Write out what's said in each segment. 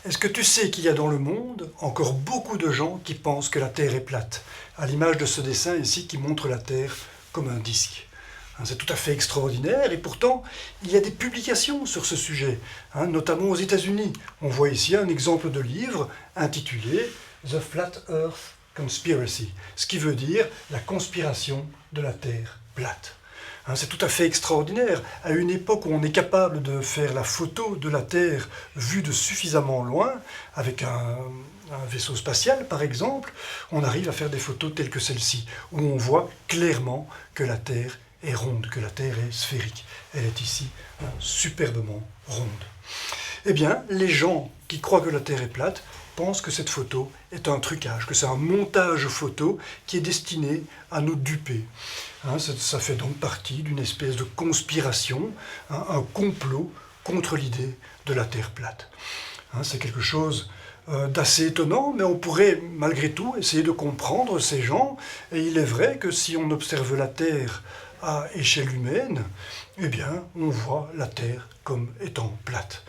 Est-ce que tu sais qu'il y a dans le monde encore beaucoup de gens qui pensent que la Terre est plate, à l'image de ce dessin ici qui montre la Terre comme un disque. C'est tout à fait extraordinaire et pourtant il y a des publications sur ce sujet, notamment aux États-Unis. On voit ici un exemple de livre intitulé The Flat Earth Conspiracy, ce qui veut dire la conspiration de la Terre plate. C'est tout à fait extraordinaire. À une époque où on est capable de faire la photo de la Terre vue de suffisamment loin, avec un vaisseau spatial par exemple, on arrive à faire des photos telles que celle-ci, où on voit clairement que la Terre est ronde, que la Terre est sphérique. Elle est ici superbement ronde. Eh bien, les gens qui croient que la Terre est plate pensent que cette photo est un trucage, que c'est un montage photo qui est destiné à nous duper. Ça fait donc partie d'une espèce de conspiration, un complot contre l'idée de la Terre plate. C'est quelque chose d'assez étonnant, mais on pourrait malgré tout essayer de comprendre ces gens. Et il est vrai que si on observe la Terre à échelle humaine, eh bien, on voit la Terre comme étant plate.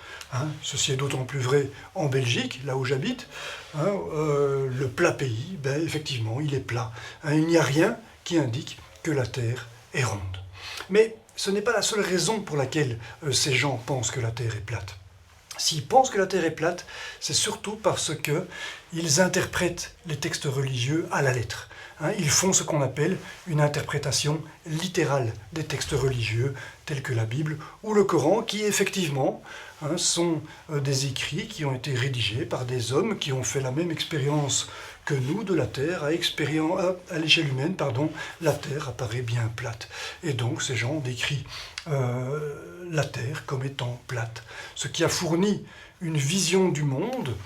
Ceci est d'autant plus vrai en Belgique, là où j'habite. Le plat pays, effectivement, il est plat. Il n'y a rien qui indique que la Terre est ronde. Mais ce n'est pas la seule raison pour laquelle ces gens pensent que la Terre est plate. S'ils pensent que la Terre est plate, c'est surtout parce qu'ils interprètent les textes religieux à la lettre. Ils font ce qu'on appelle une interprétation littérale des textes religieux, tels que la Bible ou le Coran, qui effectivement sont des écrits qui ont été rédigés par des hommes qui ont fait la même expérience que nous de la Terre. À l'échelle humaine, la Terre apparaît bien plate. Et donc ces gens ont décrit la Terre comme étant plate. Ce qui a fourni une vision du monde,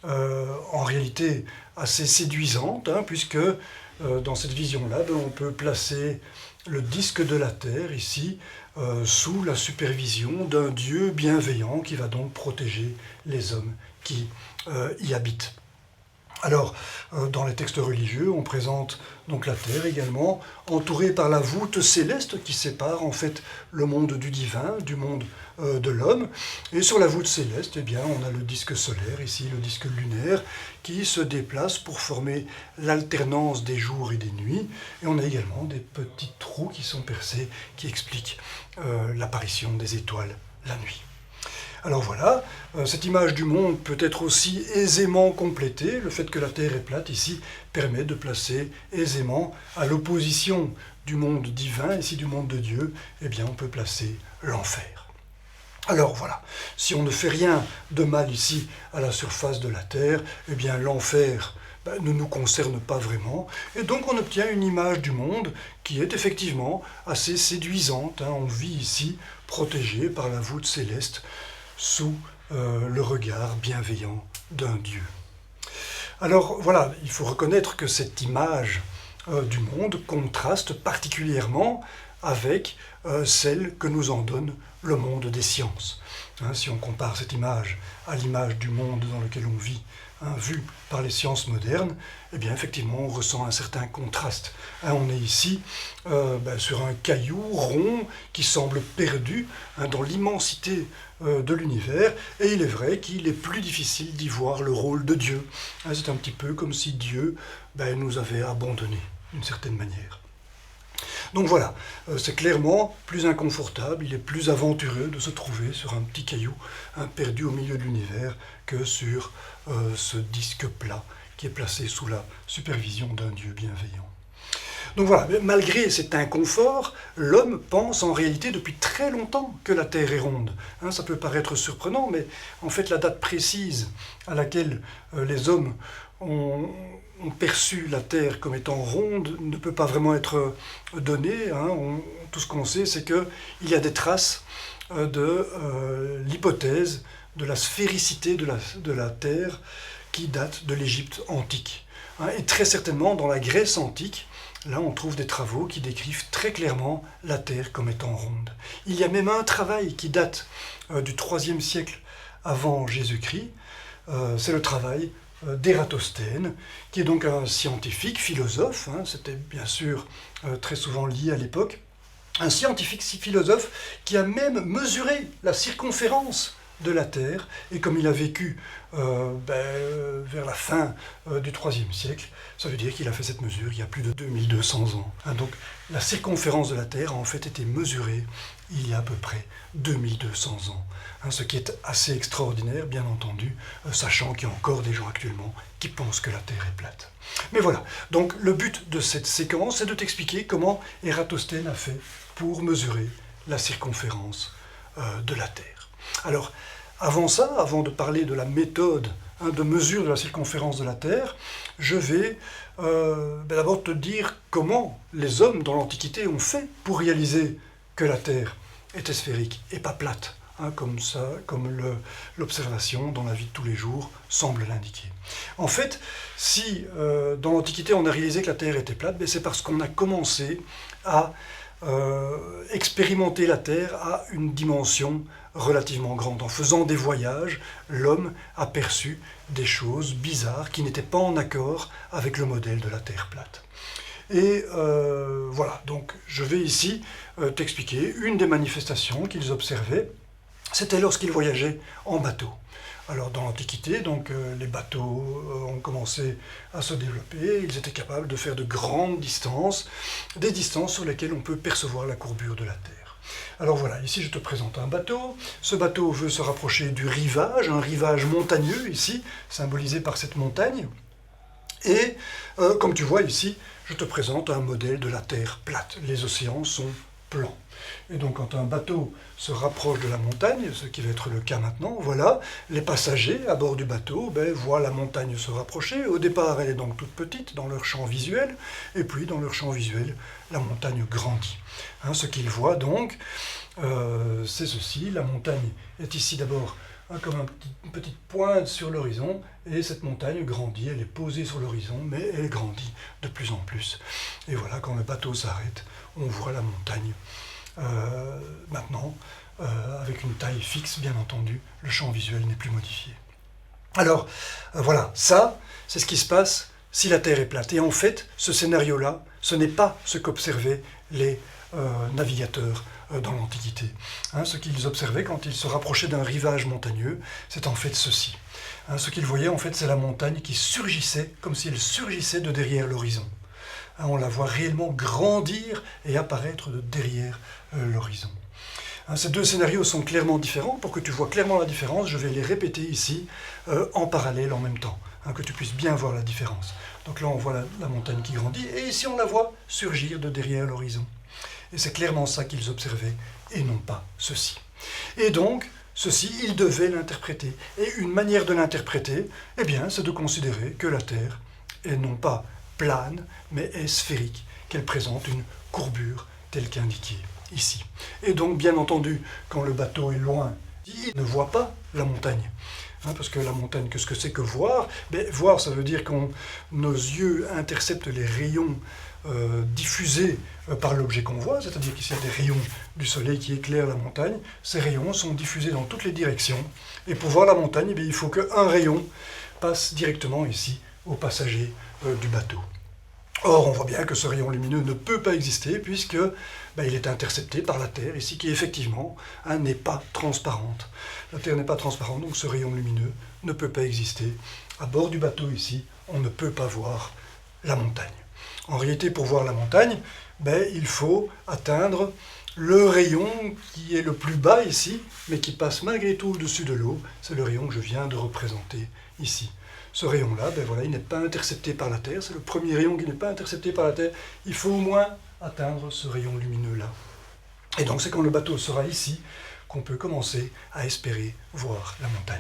en réalité assez séduisante, puisque dans cette vision-là, on peut placer le disque de la Terre ici, sous la supervision d'un Dieu bienveillant qui va donc protéger les hommes qui y habitent. Alors, dans les textes religieux, on présente donc la Terre également, entourée par la voûte céleste qui sépare en fait le monde du divin, du monde de l'homme. Et sur la voûte céleste, on a le disque solaire, ici le disque lunaire, qui se déplace pour former l'alternance des jours et des nuits. Et on a également des petits trous qui sont percés, qui expliquent l'apparition des étoiles la nuit. Alors voilà, cette image du monde peut être aussi aisément complétée. Le fait que la Terre est plate ici permet de placer aisément à l'opposition du monde divin, ici du monde de Dieu, on peut placer l'enfer. Alors voilà, si on ne fait rien de mal ici à la surface de la Terre, l'enfer ne nous concerne pas vraiment, et donc on obtient une image du monde qui est effectivement assez séduisante. On vit ici protégé par la voûte céleste, sous le regard bienveillant d'un Dieu. Alors voilà, il faut reconnaître que cette image du monde contraste particulièrement avec celle que nous en donne le monde des sciences. Si on compare cette image à l'image du monde dans lequel on vit, vue par les sciences modernes, effectivement, on ressent un certain contraste. On est ici sur un caillou rond qui semble perdu dans l'immensité de l'univers, et il est vrai qu'il est plus difficile d'y voir le rôle de Dieu. C'est un petit peu comme si Dieu nous avait abandonnés, d'une certaine manière. Donc voilà, c'est clairement plus inconfortable, il est plus aventureux de se trouver sur un petit caillou perdu au milieu de l'univers que sur ce disque plat qui est placé sous la supervision d'un Dieu bienveillant. Donc voilà, malgré cet inconfort, l'homme pense en réalité depuis très longtemps que la Terre est ronde. Ça peut paraître surprenant, mais en fait la date précise à laquelle les hommes ont perçu la Terre comme étant ronde ne peut pas vraiment être donnée. Tout ce qu'on sait, c'est qu'il y a des traces de l'hypothèse de la sphéricité de la Terre qui date de l'Égypte antique. Et très certainement, dans la Grèce antique, là on trouve des travaux qui décrivent très clairement la Terre comme étant ronde. Il y a même un travail qui date du IIIe siècle avant Jésus-Christ, c'est le travail d'Ératosthène, qui est donc un scientifique, philosophe, c'était bien sûr très souvent lié à l'époque, un scientifique philosophe qui a même mesuré la circonférence de la Terre, et comme il a vécu vers la fin du IIIe siècle, ça veut dire qu'il a fait cette mesure il y a plus de 2200 ans. Hein, donc la circonférence de la Terre a en fait été mesurée il y a à peu près 2200 ans. Hein, ce qui est assez extraordinaire, bien entendu, sachant qu'il y a encore des gens actuellement qui pensent que la Terre est plate. Mais voilà, donc le but de cette séquence, c'est de t'expliquer comment Ératosthène a fait pour mesurer la circonférence de la Terre. Alors, avant ça, avant de parler de la méthode de mesure de la circonférence de la Terre, je vais d'abord te dire comment les hommes dans l'Antiquité ont fait pour réaliser que la Terre était sphérique et pas plate, comme l'observation dans la vie de tous les jours semble l'indiquer. En fait, si dans l'Antiquité on a réalisé que la Terre était plate, c'est parce qu'on a commencé à expérimenter la Terre à une dimension relativement grande. En faisant des voyages, l'homme a perçu des choses bizarres qui n'étaient pas en accord avec le modèle de la Terre plate. Et voilà, donc je vais ici t'expliquer une des manifestations qu'ils observaient, c'était lorsqu'ils voyageaient en bateau. Alors dans l'Antiquité, les bateaux ont commencé à se développer, ils étaient capables de faire de grandes distances, des distances sur lesquelles on peut percevoir la courbure de la Terre. Alors voilà, ici je te présente un bateau. Ce bateau veut se rapprocher du rivage, un rivage montagneux ici, symbolisé par cette montagne. Et comme tu vois ici, je te présente un modèle de la Terre plate. Les océans sont plans. Et donc quand un bateau se rapproche de la montagne, ce qui va être le cas maintenant, voilà, les passagers à bord du bateau voient la montagne se rapprocher. Au départ, elle est donc toute petite dans leur champ visuel, et puis dans leur champ visuel, la montagne grandit. Ce qu'ils voient donc, c'est ceci, la montagne est ici d'abord comme une petite pointe sur l'horizon, et cette montagne grandit, elle est posée sur l'horizon, mais elle grandit de plus en plus. Et voilà, quand le bateau s'arrête, on voit la montagne. Maintenant, avec une taille fixe, bien entendu, le champ visuel n'est plus modifié. Alors, voilà, ça, c'est ce qui se passe si la Terre est plate. Et en fait, ce scénario-là, ce n'est pas ce qu'observaient les navigateurs dans l'Antiquité. Ce qu'ils observaient quand ils se rapprochaient d'un rivage montagneux, c'est en fait ceci. Ce qu'ils voyaient, en fait, c'est la montagne qui surgissait, comme si elle surgissait de derrière l'horizon. On la voit réellement grandir et apparaître de derrière l'horizon. Ces deux scénarios sont clairement différents. Pour que tu vois clairement la différence, je vais les répéter ici en parallèle en même temps, que tu puisses bien voir la différence. Donc là, on voit la montagne qui grandit, et ici, on la voit surgir de derrière l'horizon. Et c'est clairement ça qu'ils observaient, et non pas ceci. Et donc, ceci, ils devaient l'interpréter. Et une manière de l'interpréter, c'est de considérer que la Terre est non pas plane, mais est sphérique, qu'elle présente une courbure telle qu'indiquée ici. Et donc, bien entendu, quand le bateau est loin, il ne voit pas la montagne. Parce que la montagne, qu'est-ce que c'est que voir? Voir, ça veut dire que nos yeux interceptent les rayons diffusés par l'objet qu'on voit, c'est-à-dire qu'ici il y a des rayons du soleil qui éclairent la montagne. Ces rayons sont diffusés dans toutes les directions, et pour voir la montagne, il faut qu'un rayon passe directement ici aux passagers du bateau. Or, on voit bien que ce rayon lumineux ne peut pas exister, puisque il est intercepté par la Terre, ici, qui effectivement n'est pas transparente. La Terre n'est pas transparente, donc ce rayon lumineux ne peut pas exister. À bord du bateau, ici, on ne peut pas voir la montagne. En réalité, pour voir la montagne, il faut atteindre le rayon qui est le plus bas ici, mais qui passe malgré tout au-dessus de l'eau. C'est le rayon que je viens de représenter ici. Ce rayon-là, il n'est pas intercepté par la Terre. C'est le premier rayon qui n'est pas intercepté par la Terre. Il faut au moins atteindre ce rayon lumineux-là. Et donc, c'est quand le bateau sera ici qu'on peut commencer à espérer voir la montagne.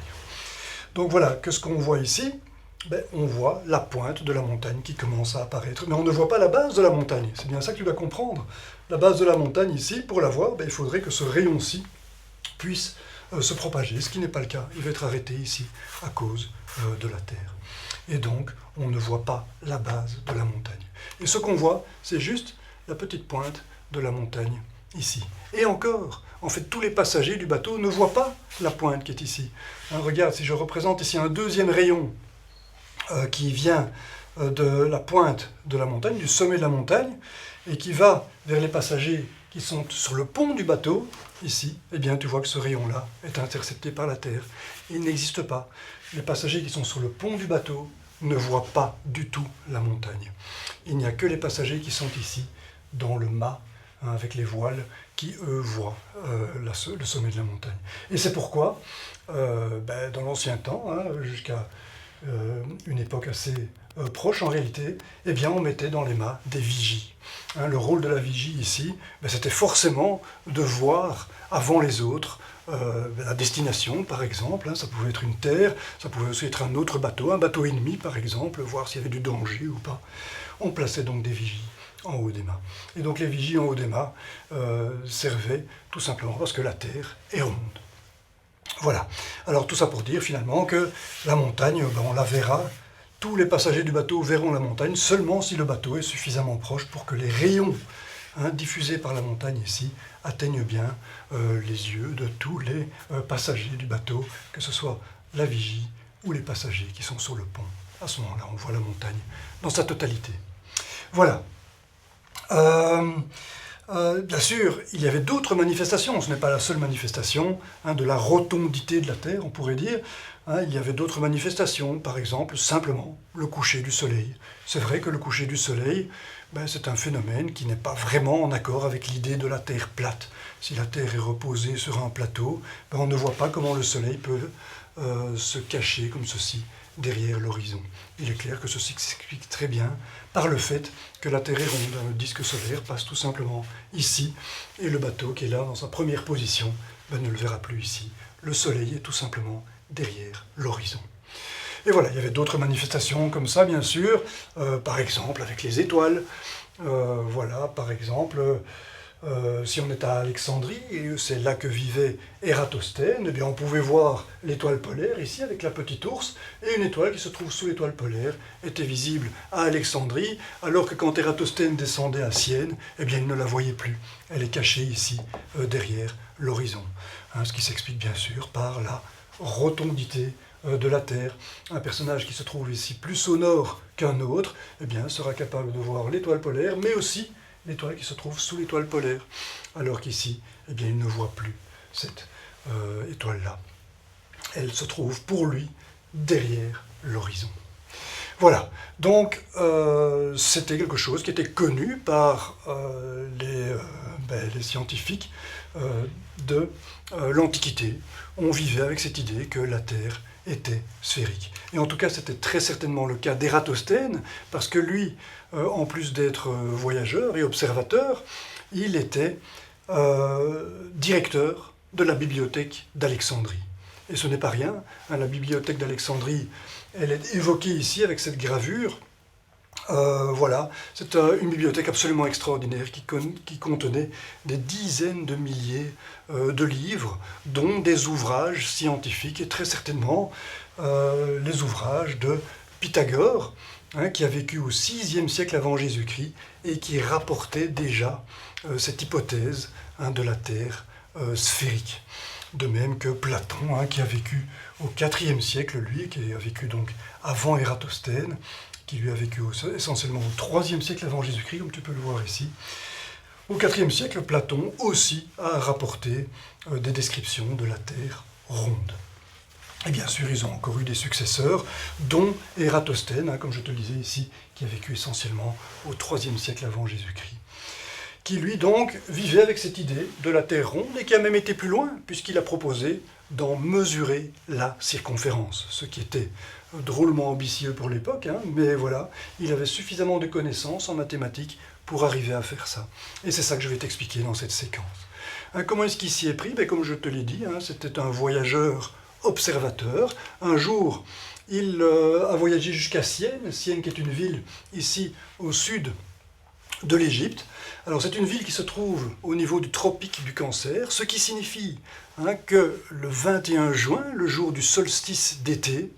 Donc voilà, qu'est-ce qu'on voit ici? On voit la pointe de la montagne qui commence à apparaître. Mais on ne voit pas la base de la montagne. C'est bien ça que tu dois comprendre. La base de la montagne ici, pour la voir, il faudrait que ce rayon-ci puisse se propager, ce qui n'est pas le cas. Il va être arrêté ici à cause de la Terre. Et donc, on ne voit pas la base de la montagne. Et ce qu'on voit, c'est juste la petite pointe de la montagne ici. Et encore, en fait, tous les passagers du bateau ne voient pas la pointe qui est ici. Regarde, si je représente ici un deuxième rayon qui vient de la pointe de la montagne, du sommet de la montagne, et qui va vers les passagers qui sont sur le pont du bateau, ici, eh bien tu vois que ce rayon-là est intercepté par la Terre. Il n'existe pas. Les passagers qui sont sur le pont du bateau ne voient pas du tout la montagne. Il n'y a que les passagers qui sont ici, dans le mât, avec les voiles, qui eux voient le sommet de la montagne. Et c'est pourquoi, dans l'ancien temps, jusqu'à une époque assez proche en réalité, eh bien on mettait dans les mâts des vigies. Le rôle de la vigie ici, c'était forcément de voir avant les autres la destination par exemple, ça pouvait être une terre, ça pouvait aussi être un autre bateau, un bateau ennemi par exemple, voir s'il y avait du danger ou pas. On plaçait donc des vigies en haut des mâts. Et donc les vigies en haut des mâts servaient tout simplement parce que la terre est ronde. Voilà. Alors tout ça pour dire finalement que la montagne, on la verra, tous les passagers du bateau verront la montagne seulement si le bateau est suffisamment proche pour que les rayons diffusés par la montagne ici atteignent bien les yeux de tous les passagers du bateau, que ce soit la vigie ou les passagers qui sont sur le pont. À ce moment-là, on voit la montagne dans sa totalité. Voilà. Bien sûr, il y avait d'autres manifestations, ce n'est pas la seule manifestation de la rotondité de la Terre, on pourrait dire. Il y avait d'autres manifestations, par exemple, simplement le coucher du soleil. C'est vrai que le coucher du soleil, c'est un phénomène qui n'est pas vraiment en accord avec l'idée de la Terre plate. Si la Terre est reposée sur un plateau, on ne voit pas comment le soleil peut se cacher comme ceci derrière l'horizon. Il est clair que ceci s'explique très bien par le fait que la Terre est ronde. Le disque solaire passe tout simplement ici, et le bateau qui est là dans sa première position ne le verra plus ici. Le soleil est tout simplement derrière l'horizon. Et voilà, il y avait d'autres manifestations comme ça, bien sûr, par exemple avec les étoiles. Voilà, par exemple, si on est à Alexandrie, et c'est là que vivait Ératosthène, eh bien on pouvait voir l'étoile polaire ici avec la petite ours, et une étoile qui se trouve sous l'étoile polaire était visible à Alexandrie, alors que quand Ératosthène descendait à Sienne, eh bien il ne la voyait plus. Elle est cachée ici, derrière l'horizon. Ce qui s'explique bien sûr par la rotondité de la Terre. Un personnage qui se trouve ici plus au nord qu'un autre, eh bien sera capable de voir l'étoile polaire, mais aussi l'étoile qui se trouve sous l'étoile polaire, alors qu'ici, eh bien, il ne voit plus cette étoile-là. Elle se trouve pour lui derrière l'horizon. Voilà, donc c'était quelque chose qui était connu par les scientifiques de l'Antiquité. On vivait avec cette idée que la Terre était sphérique. Et en tout cas, c'était très certainement le cas d'Ératosthène, parce que lui, en plus d'être voyageur et observateur, il était directeur de la bibliothèque d'Alexandrie. Et ce n'est pas rien, la bibliothèque d'Alexandrie, elle est évoquée ici avec cette gravure. Voilà, c'est une bibliothèque absolument extraordinaire qui contenait des dizaines de milliers de livres, dont des ouvrages scientifiques, et très certainement les ouvrages de Pythagore, qui a vécu au VIe siècle avant Jésus-Christ et qui rapportait déjà cette hypothèse de la Terre sphérique. De même que Platon, qui a vécu au IVe siècle, lui, qui a vécu donc avant Ératosthène, qui lui a vécu essentiellement au IIIe siècle avant Jésus-Christ, comme tu peux le voir ici. Au IVe siècle, Platon aussi a rapporté des descriptions de la Terre ronde. Et bien sûr, ils ont encore eu des successeurs, dont Ératosthène, comme je te le disais ici, qui a vécu essentiellement au IIIe siècle avant Jésus-Christ, qui lui donc vivait avec cette idée de la Terre ronde et qui a même été plus loin, puisqu'il a proposé d'en mesurer la circonférence, ce qui était drôlement ambitieux pour l'époque, mais voilà, il avait suffisamment de connaissances en mathématiques pour arriver à faire ça. Et c'est ça que je vais t'expliquer dans cette séquence. Comment est-ce qu'il s'y est pris? Comme je te l'ai dit, c'était un voyageur observateur. Un jour, il a voyagé jusqu'à Syène, Syène qui est une ville ici au sud de l'Égypte. Alors c'est une ville qui se trouve au niveau du tropique du Cancer, ce qui signifie que le 21 juin, le jour du solstice d'été,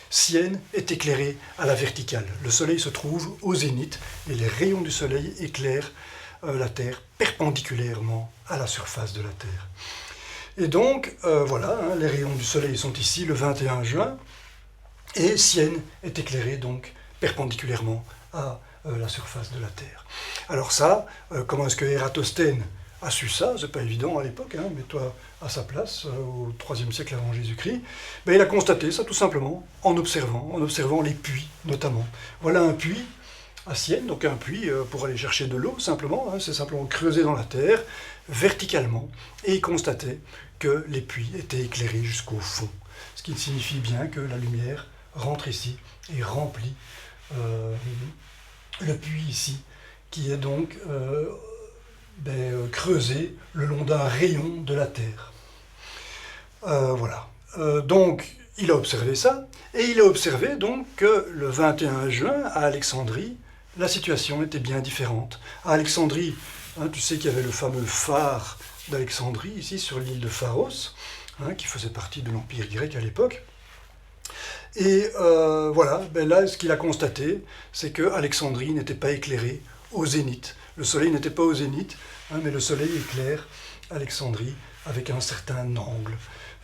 Syène est éclairée à la verticale. Le soleil se trouve au zénith et les rayons du soleil éclairent la Terre perpendiculairement à la surface de la Terre. Et donc, voilà, les rayons du soleil sont ici le 21 juin et Syène est éclairée donc perpendiculairement à la surface de la Terre. Alors ça, comment est-ce que Ératosthène a su ça, c'est pas évident à l'époque, hein, mets-toi à sa place, au IIIe siècle avant Jésus-Christ, ben, il a constaté ça tout simplement en observant les puits notamment. Voilà un puits à Sienne, donc un puits pour aller chercher de l'eau simplement, hein, c'est simplement creusé dans la terre, verticalement, et il constatait que les puits étaient éclairés jusqu'au fond, ce qui signifie bien que la lumière rentre ici et remplit le puits ici, qui est donc creusé le long d'un rayon de la terre. Voilà. Donc, il a observé ça, et il a observé donc que le 21 juin, à Alexandrie, la situation était bien différente. À Alexandrie, hein, tu sais qu'il y avait le fameux phare d'Alexandrie, ici, sur l'île de Pharos, hein, qui faisait partie de l'Empire grec à l'époque. Et voilà, ben là, ce qu'il a constaté, c'est que Alexandrie n'était pas éclairée au zénith. Le soleil n'était pas au zénith, hein, mais le soleil éclaire Alexandrie avec un certain angle.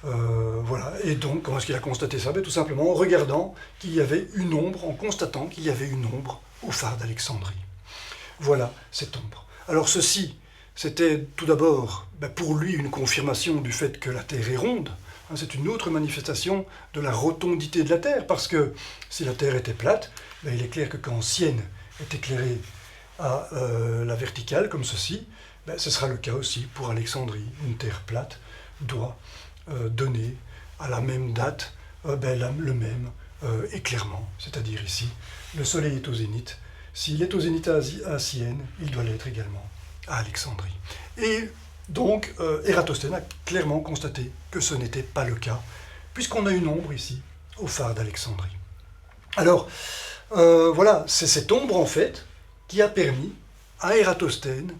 Voilà. Et donc, comment est-ce qu'il a constaté ça? Ben, tout simplement en regardant qu'il y avait une ombre, en constatant qu'il y avait une ombre au phare d'Alexandrie. Voilà cette ombre. Alors ceci, c'était tout d'abord pour lui une confirmation du fait que la Terre est ronde. C'est une autre manifestation de la rotondité de la Terre, parce que si la Terre était plate, il est clair que quand Sienne est éclairée à la verticale, comme ceci, ce sera le cas aussi pour Alexandrie. Une Terre plate doit donner à la même date le même éclairement, c'est-à-dire ici, le Soleil est au zénith. S'il est au zénith à Sienne, il doit l'être également à Alexandrie. Et donc, Ératosthène a clairement constaté que ce n'était pas le cas, puisqu'on a une ombre ici, au phare d'Alexandrie. Alors, voilà, c'est cette ombre, en fait, qui a permis à Ératosthène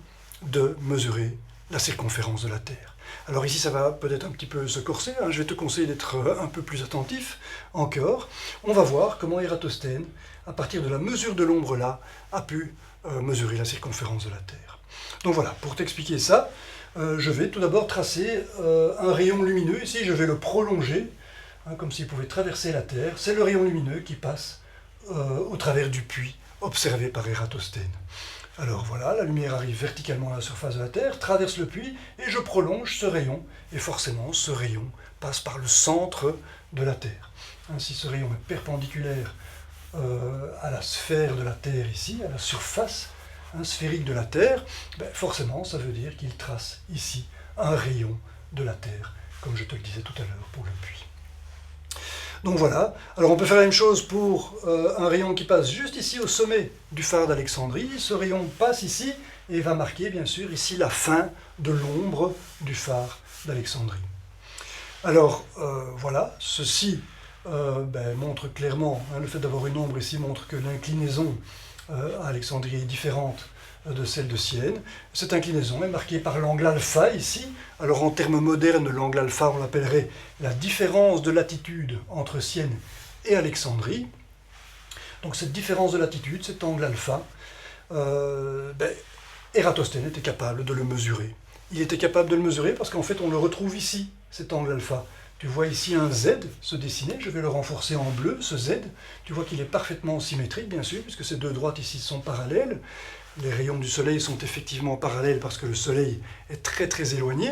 de mesurer la circonférence de la Terre. Alors ici, ça va peut-être un petit peu se corser, hein, je vais te conseiller d'être un peu plus attentif encore. On va voir comment Ératosthène, à partir de la mesure de l'ombre là, a pu mesurer la circonférence de la Terre. Donc voilà, pour t'expliquer ça, je vais tout d'abord tracer un rayon lumineux. Ici, je vais le prolonger, hein, comme s'il pouvait traverser la Terre. C'est le rayon lumineux qui passe au travers du puits observé par Ératosthène. Alors voilà, la lumière arrive verticalement à la surface de la Terre, traverse le puits, et je prolonge ce rayon. Et forcément, ce rayon passe par le centre de la Terre. Ainsi, ce rayon est perpendiculaire à la sphère de la Terre ici, à la surface sphérique de la Terre, forcément, ça veut dire qu'il trace ici un rayon de la Terre, comme je te le disais tout à l'heure pour le puits. Donc voilà, alors on peut faire la même chose pour un rayon qui passe juste ici au sommet du phare d'Alexandrie. Ce rayon passe ici et va marquer bien sûr ici la fin de l'ombre du phare d'Alexandrie. Alors voilà, ceci montre clairement, hein, le fait d'avoir une ombre ici montre que l'inclinaison à Alexandrie est différente de celle de Sienne. Cette inclinaison est marquée par l'angle alpha ici. Alors en termes modernes, l'angle alpha, on l'appellerait la différence de latitude entre Sienne et Alexandrie. Donc cette différence de latitude, cet angle alpha, Ératosthène était capable de le mesurer. Il était capable de le mesurer parce qu'en fait on le retrouve ici, cet angle alpha. Tu vois ici un Z se dessiner, je vais le renforcer en bleu, ce Z. Tu vois qu'il est parfaitement symétrique, bien sûr, puisque ces deux droites ici sont parallèles. Les rayons du soleil sont effectivement parallèles parce que le soleil est très très éloigné.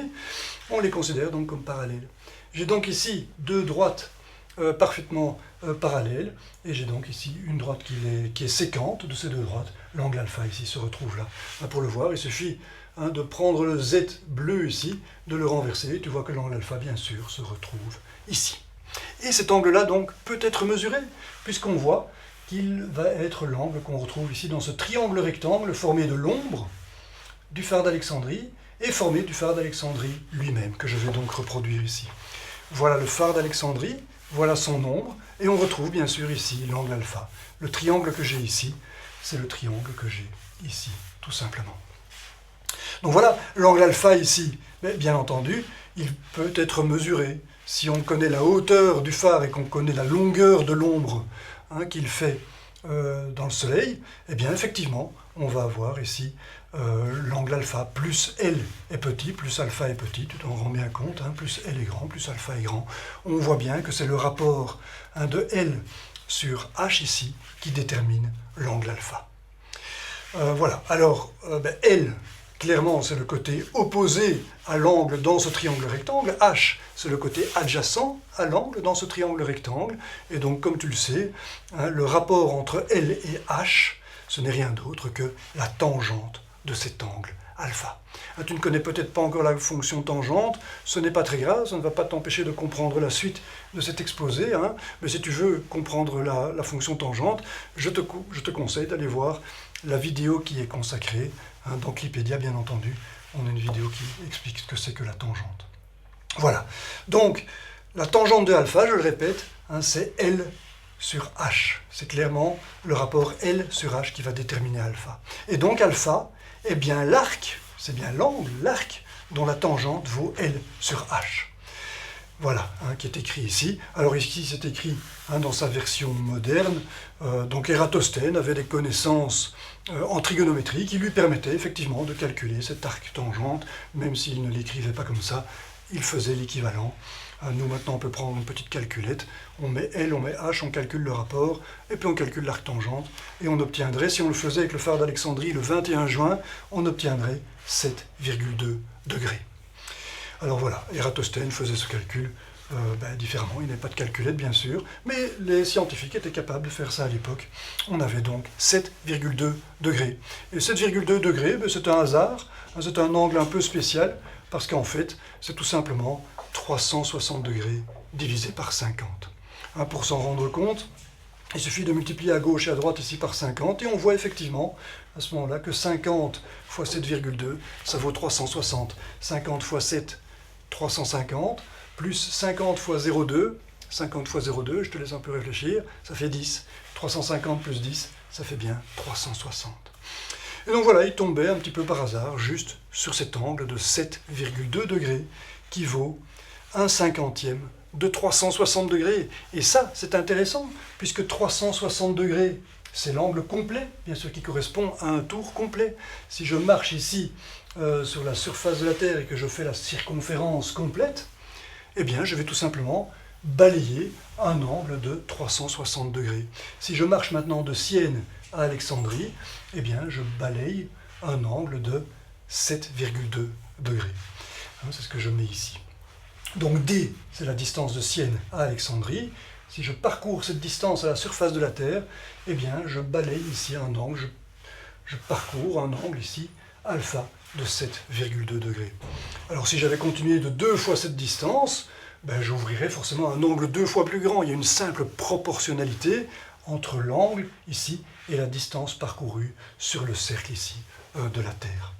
On les considère donc comme parallèles. J'ai donc ici deux droites parfaitement parallèles, et j'ai donc ici une droite qui est séquente de ces deux droites. L'angle alpha ici se retrouve là. Pour le voir, il suffit de prendre le Z bleu ici, de le renverser, et tu vois que l'angle alpha, bien sûr, se retrouve ici. Et cet angle-là, donc, peut être mesuré, puisqu'on voit qu'il va être l'angle qu'on retrouve ici dans ce triangle rectangle formé de l'ombre du phare d'Alexandrie et formé du phare d'Alexandrie lui-même, que je vais donc reproduire ici. Voilà le phare d'Alexandrie, voilà son ombre, et on retrouve bien sûr ici l'angle alpha. Le triangle que j'ai ici, c'est le triangle que j'ai ici, tout simplement. Donc voilà, l'angle alpha ici, mais bien entendu, il peut être mesuré. Si on connaît la hauteur du phare et qu'on connaît la longueur de l'ombre qu'il fait dans le soleil, eh bien effectivement, on va avoir ici l'angle alpha plus L est petit, plus alpha est petit, tu t'en rends bien compte, plus L est grand, plus alpha est grand. On voit bien que c'est le rapport de L sur H ici qui détermine l'angle alpha. Voilà, alors L, clairement, c'est le côté opposé à l'angle dans ce triangle rectangle. H, c'est le côté adjacent à l'angle dans ce triangle rectangle. Et donc, comme tu le sais, hein, le rapport entre L et H, ce n'est rien d'autre que la tangente de cet angle alpha. Hein, tu ne connais peut-être pas encore la fonction tangente, ce n'est pas très grave, ça ne va pas t'empêcher de comprendre la suite de cet exposé, hein, mais si tu veux comprendre la fonction tangente, je te conseille d'aller voir la vidéo qui est consacrée, hein, dans Clipédia bien entendu, on a une vidéo qui explique ce que c'est que la tangente. Voilà, donc la tangente de alpha, je le répète, hein, c'est L sur H, c'est clairement le rapport L sur H qui va déterminer alpha. Et donc alpha, eh bien l'arc, c'est bien l'angle, l'arc, dont la tangente vaut L sur H. Voilà, hein, qui est écrit ici. Alors ici, c'est écrit hein, dans sa version moderne. Donc Ératosthène avait des connaissances en trigonométrie qui lui permettaient effectivement de calculer cet arc tangente, même s'il ne l'écrivait pas comme ça, il faisait l'équivalent. Nous, maintenant, on peut prendre une petite calculette, on met L, on met H, on calcule le rapport, et puis on calcule l'arc tangente, et on obtiendrait, si on le faisait avec le phare d'Alexandrie le 21 juin, on obtiendrait 7,2 degrés. Alors voilà, Ératosthène faisait ce calcul différemment, il n'y avait pas de calculette bien sûr, mais les scientifiques étaient capables de faire ça à l'époque. On avait donc 7,2 degrés. Et 7,2 degrés, c'est un hasard, c'est un angle un peu spécial, parce qu'en fait, c'est tout simplement 360 degrés divisé par 50. Hein, pour s'en rendre compte, il suffit de multiplier à gauche et à droite ici par 50, et on voit effectivement à ce moment-là que 50 fois 7,2, ça vaut 360. 50 fois 7, 350, plus 50 fois 0,2, 50 fois 0,2, je te laisse un peu réfléchir, ça fait 10. 350 plus 10, ça fait bien 360. Et donc voilà, il tombait un petit peu par hasard, juste sur cet angle de 7,2 degrés, qui vaut 1/50 de 360 degrés. Et ça, c'est intéressant, puisque 360 degrés, c'est l'angle complet, bien sûr, qui correspond à un tour complet. Si je marche ici sur la surface de la Terre et que je fais la circonférence complète, eh bien, je vais tout simplement balayer un angle de 360 degrés. Si je marche maintenant de Sienne à Alexandrie, eh bien, je balaye un angle de 7,2 degrés. C'est ce que je mets ici. Donc D, c'est la distance de Sienne à Alexandrie. Si je parcours cette distance à la surface de la Terre, eh bien, je balaye ici un angle, je parcours un angle ici, alpha, de 7,2 degrés. Alors si j'avais continué de 2 fois cette distance, j'ouvrirais forcément un angle 2 fois plus grand. Il y a une simple proportionnalité entre l'angle ici et la distance parcourue sur le cercle ici de la Terre.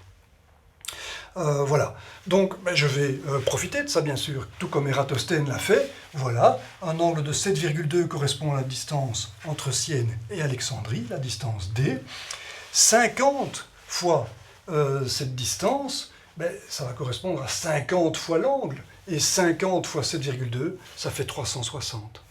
Voilà, donc je vais profiter de ça bien sûr, tout comme Ératosthène l'a fait. Voilà, un angle de 7,2 correspond à la distance entre Sienne et Alexandrie, la distance D. 50 fois cette distance, ça va correspondre à 50 fois l'angle, et 50 fois 7,2, ça fait 360.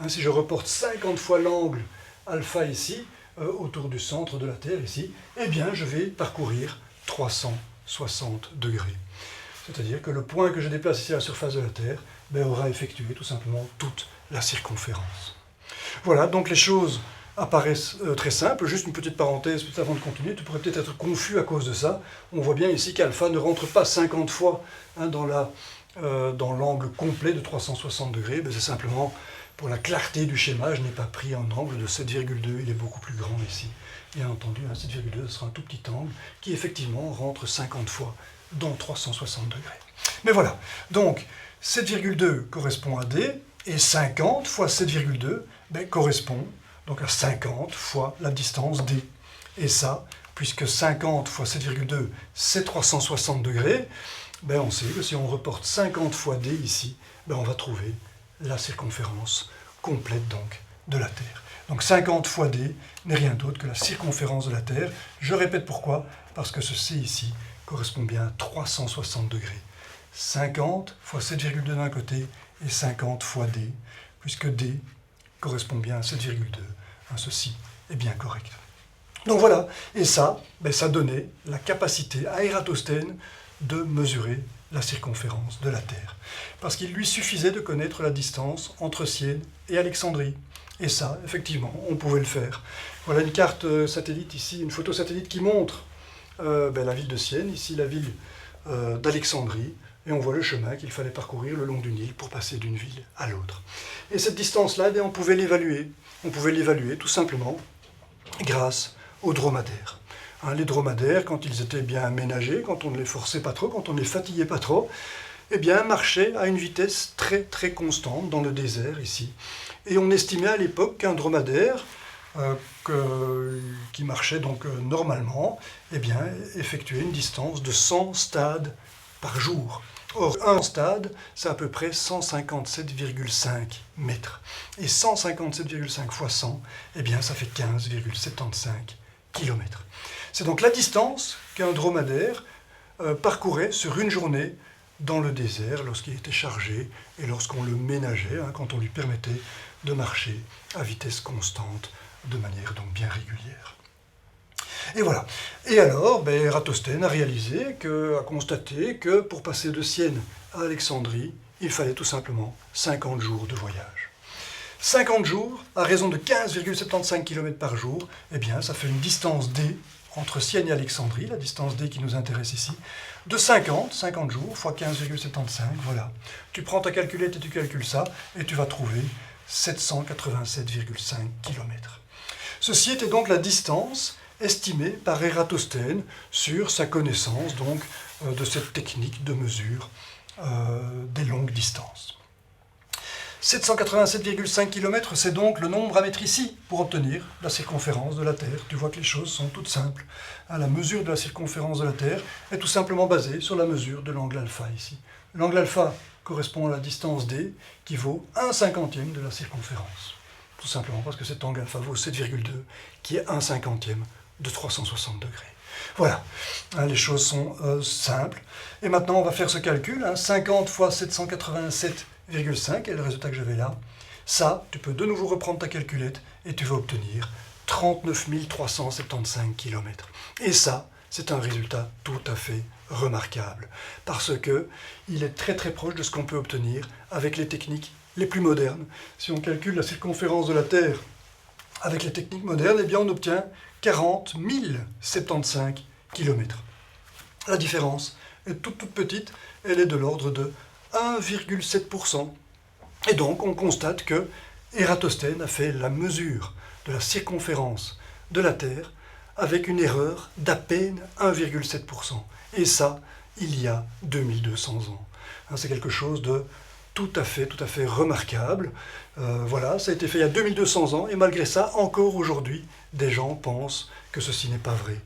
Hein, si je reporte 50 fois l'angle alpha ici, autour du centre de la Terre ici, eh bien je vais parcourir 360 degrés. C'est-à-dire que le point que je déplace ici à la surface de la Terre aura effectué tout simplement toute la circonférence. Voilà, donc les choses apparaissent très simples. Juste une petite parenthèse avant de continuer, tu pourrais peut-être être confus à cause de ça. On voit bien ici qu'alpha ne rentre pas 50 fois hein, dans l'angle complet de 360 degrés. C'est simplement pour la clarté du schéma, je n'ai pas pris un angle de 7,2, il est beaucoup plus grand ici. Bien entendu, 7,2, ce sera un tout petit angle qui effectivement rentre 50 fois dans 360 degrés. Mais voilà, donc 7,2 correspond à D, et 50 fois 7,2 correspond donc à 50 fois la distance D. Et ça, puisque 50 fois 7,2 c'est 360 degrés, on sait que si on reporte 50 fois D ici, on va trouver la circonférence complète donc de la Terre. Donc 50 fois D n'est rien d'autre que la circonférence de la Terre. Je répète pourquoi, parce que ce C ici correspond bien à 360 degrés. 50 fois 7,2 d'un côté et 50 fois D, puisque D correspond bien à 7,2. Ceci est bien correct. Donc voilà, et ça, ça donnait la capacité à Ératosthène de mesurer la circonférence de la Terre. Parce qu'il lui suffisait de connaître la distance entre Sienne et Alexandrie. Et ça, effectivement, on pouvait le faire. Voilà une carte satellite ici, une photo satellite qui montre la ville de Sienne, ici la ville d'Alexandrie, et on voit le chemin qu'il fallait parcourir le long du Nil pour passer d'une ville à l'autre. Et cette distance-là, on pouvait l'évaluer. On pouvait l'évaluer tout simplement grâce aux dromadaires. Les dromadaires, quand ils étaient bien aménagés, quand on ne les forçait pas trop, quand on ne les fatiguait pas trop, marchaient à une vitesse très très constante dans le désert ici. Et on estimait à l'époque qu'un dromadaire qui marchait donc normalement, effectuait une distance de 100 stades par jour. Or, un stade, c'est à peu près 157,5 mètres. Et 157,5 fois 100, ça fait 15,75 km. C'est donc la distance qu'un dromadaire parcourait sur une journée dans le désert lorsqu'il était chargé et lorsqu'on le ménageait, quand on lui permettait de marcher à vitesse constante de manière donc bien régulière. Et voilà. Et alors, Ératosthène a constaté que pour passer de Sienne à Alexandrie, il fallait tout simplement 50 jours de voyage. 50 jours, à raison de 15,75 km par jour, ça fait une distance D entre Sienne et Alexandrie, la distance D qui nous intéresse ici, de 50 jours fois 15,75, voilà. Tu prends ta calculette et tu calcules ça, et tu vas trouver 787,5 km. Ceci était donc la distance estimée par Ératosthène sur sa connaissance donc de cette technique de mesure des longues distances. 787,5 km, c'est donc le nombre à mettre ici pour obtenir la circonférence de la Terre. Tu vois que les choses sont toutes simples. La mesure de la circonférence de la Terre est tout simplement basée sur la mesure de l'angle alpha ici. L'angle alpha correspond à la distance D qui vaut 1/50 de la circonférence. Tout simplement parce que cet angle alpha vaut 7,2 qui est 1/50 de 360 degrés. Voilà, les choses sont simples. Et maintenant, on va faire ce calcul. 50 fois 787,5 est le résultat que j'avais là. Ça, tu peux de nouveau reprendre ta calculette et tu vas obtenir 39 375 km. Et ça, c'est un résultat tout à fait remarquable parce que il est très très proche de ce qu'on peut obtenir avec les techniques les plus modernes. Si on calcule la circonférence de la Terre avec les techniques modernes, on obtient 40 075 km. La différence est toute petite, elle est de l'ordre de 1,7%. Et donc on constate que Ératosthène a fait la mesure de la circonférence de la Terre avec une erreur d'à peine 1,7%. Et ça, il y a 2200 ans. C'est quelque chose de tout à fait remarquable. Voilà, ça a été fait il y a 2200 ans, et malgré ça, encore aujourd'hui, des gens pensent que ceci n'est pas vrai,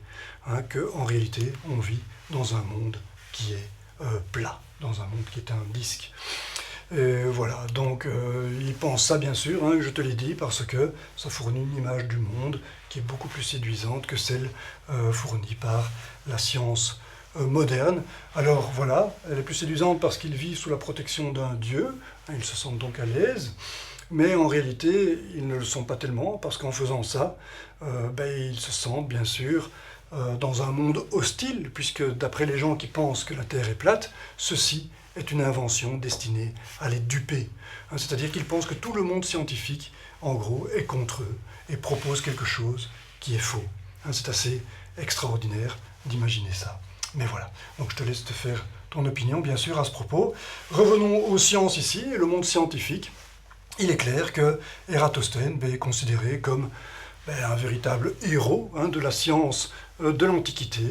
qu'en réalité, on vit dans un monde qui est plat, dans un monde qui est un disque. Et voilà, donc ils pensent ça bien sûr, je te l'ai dit, parce que ça fournit une image du monde qui est beaucoup plus séduisante que celle fournie par la science moderne. Alors voilà, elle est plus séduisante parce qu'ils vivent sous la protection d'un dieu, ils se sentent donc à l'aise, mais en réalité ils ne le sont pas tellement parce qu'en faisant ça, ils se sentent bien sûr dans un monde hostile, puisque d'après les gens qui pensent que la Terre est plate, ceci est une invention destinée à les duper. C'est-à-dire qu'ils pensent que tout le monde scientifique, en gros, est contre eux et propose quelque chose qui est faux. C'est assez extraordinaire d'imaginer ça. Mais voilà, donc je te laisse te faire ton opinion, bien sûr, à ce propos. Revenons aux sciences ici, et le monde scientifique. Il est clair que Ératosthène est considéré comme un véritable héros de la science de l'Antiquité.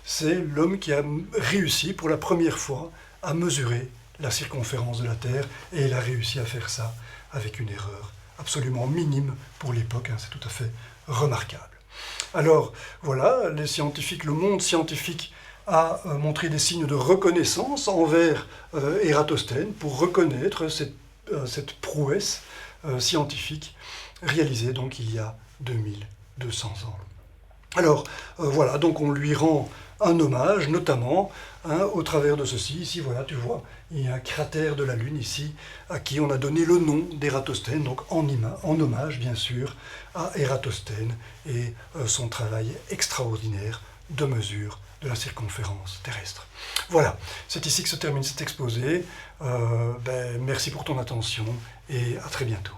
C'est l'homme qui a réussi pour la première fois à mesurer la circonférence de la Terre, et il a réussi à faire ça avec une erreur absolument minime pour l'époque. C'est tout à fait remarquable. Alors voilà, les scientifiques, le monde scientifique a montré des signes de reconnaissance envers Ératosthène pour reconnaître cette prouesse scientifique réalisée donc il y a 2200 ans. Alors voilà, donc on lui rend un hommage, notamment au travers de ceci. Ici, voilà, tu vois, il y a un cratère de la Lune ici, à qui on a donné le nom d'Ératosthène, donc en hommage, bien sûr, à Ératosthène et son travail extraordinaire de mesure de la circonférence terrestre. Voilà, c'est ici que se termine cet exposé. Merci pour ton attention et à très bientôt.